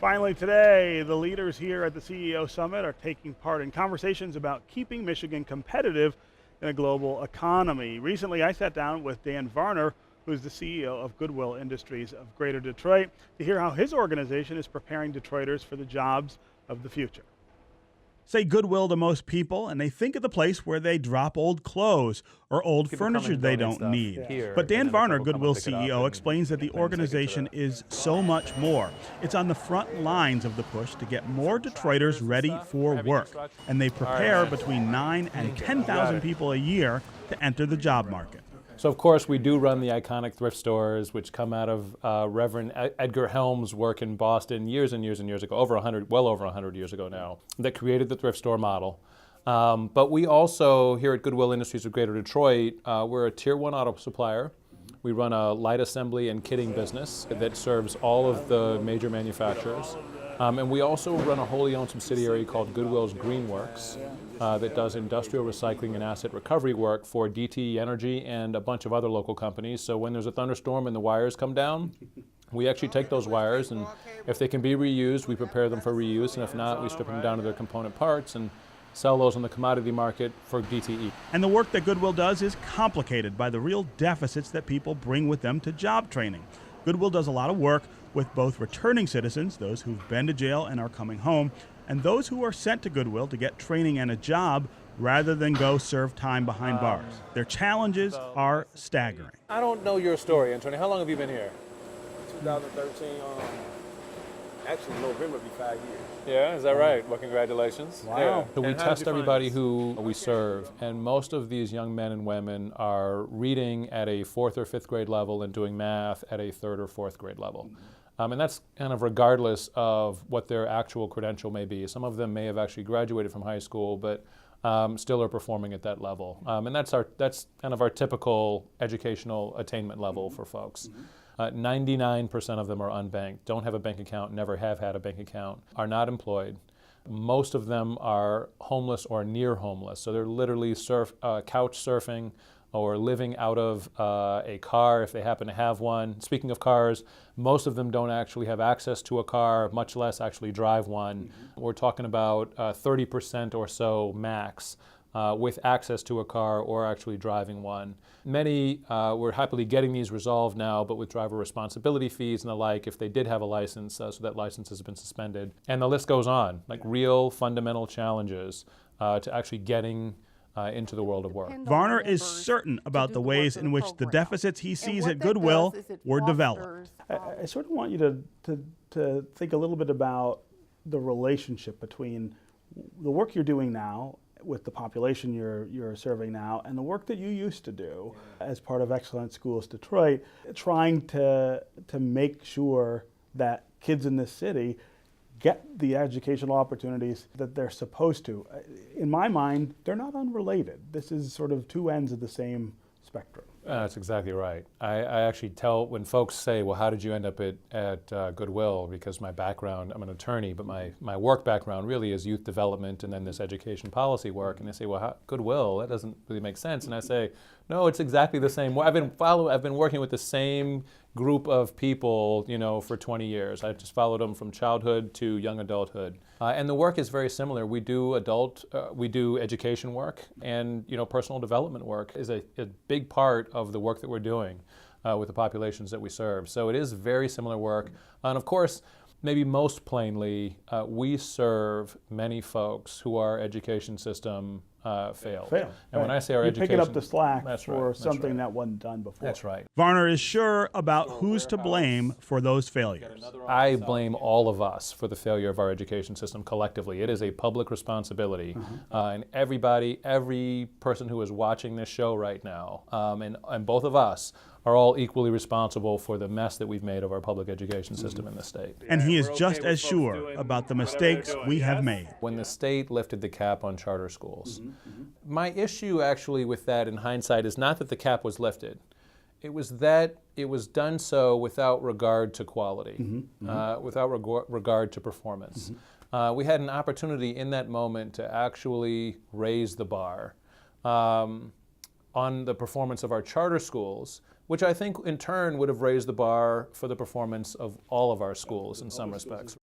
Finally today, the leaders here at the CEO Summit are taking part in conversations about keeping Michigan competitive in a global economy. Recently, I sat down with Dan Varner, who's the CEO of Goodwill Industries of Greater Detroit, to hear how his organization is preparing Detroiters for the jobs of the future. Say Goodwill to most people, and they think of the place where they drop old clothes or old furniture they don't need. But Dan Varner, Goodwill CEO, explains that the organization is so much more. It's on the front lines of the push to get more Detroiters ready for work, and they prepare between 9 and 10,000 people a year to enter the job market. So, of course, we do run the iconic thrift stores, which come out of Reverend Edgar Helms' work in Boston years and years and years ago, well over 100 years ago now, that created the thrift store model. But we also, here at Goodwill Industries of Greater Detroit, we're a Tier 1 auto supplier. We run a light assembly and kitting business that serves all of the major manufacturers. And we also run a wholly owned subsidiary called Goodwill's Greenworks that does industrial recycling and asset recovery work for DTE Energy and a bunch of other local companies. So when there's a thunderstorm and the wires come down, we actually take those wires, and if they can be reused, we prepare them for reuse, and if not, we strip them down to their component parts and sell those on the commodity market for DTE. And the work that Goodwill does is complicated by the real deficits that people bring with them to job training. Goodwill does a lot of work with both returning citizens, those who've been to jail and are coming home, and those who are sent to Goodwill to get training and a job rather than go serve time behind bars. Their challenges are staggering. I don't know your story, Anthony. How long have you been here? 2013, actually November will be 5 years. Yeah, is that right? Well, congratulations. Wow. Yeah. So we And how did test you find everybody us? who we serve, and most of these young men and women are reading at a 4th or 5th grade level and doing math at a 3rd or 4th grade level. And that's kind of regardless of what their actual credential may be. Some of them may have actually graduated from high school, but still are performing at that level. And that's kind of our typical educational attainment level for folks. 99% of them are unbanked, don't have a bank account, never have had a bank account, are not employed. Most of them are homeless or near homeless, so they're literally couch surfing or living out of a car if they happen to have one. Speaking of cars, most of them don't actually have access to a car, much less actually drive one. We're talking about 30% or so max with access to a car or actually driving one. Many we're happily getting these resolved now, but with driver responsibility fees and the like, if they did have a license, so that license has been suspended. And the list goes on, like real fundamental challenges to actually getting into the world of work. Varner is certain about the ways in which the deficits he sees at Goodwill were developed. I sort of want you to think a little bit about the relationship between the work you're doing now with the population you're serving now and the work that you used to do as part of Excellent Schools Detroit, trying to make sure that kids in this city get the educational opportunities that they're supposed to. In my mind, they're not unrelated. This is sort of two ends of the same spectrum. That's exactly right. I actually tell, when folks say, well, how did you end up at Goodwill? Because my background, I'm an attorney, but my work background really is youth development and then this education policy work. And they say, well, Goodwill, that doesn't really make sense. And I say, no, it's exactly the same. I've been working with the same group of people, for 20 years. I've just followed them from childhood to young adulthood. And the work is very similar. We do education work, and personal development work is a big part of the work that we're doing with the populations that we serve. So it is very similar work. And of course, maybe most plainly, we serve many folks who our education system failed. And when I say our education, picking up the slack for right, something that wasn't done before. That's right. Varner is sure about who's to blame for those failures. I blame all of us for the failure of our education system collectively. It is a public responsibility. And every person who is watching this show right now, and both of us, are all equally responsible for the mess that we've made of our public education system in the state. And he is just as sure about the mistakes we have made. When the state lifted the cap on charter schools, my issue actually with that in hindsight is not that the cap was lifted. It was that it was done so without regard to quality, without regard to performance. We had an opportunity in that moment to actually raise the bar on the performance of our charter schools, which I think in turn would have raised the bar for the performance of all of our schools in some respects.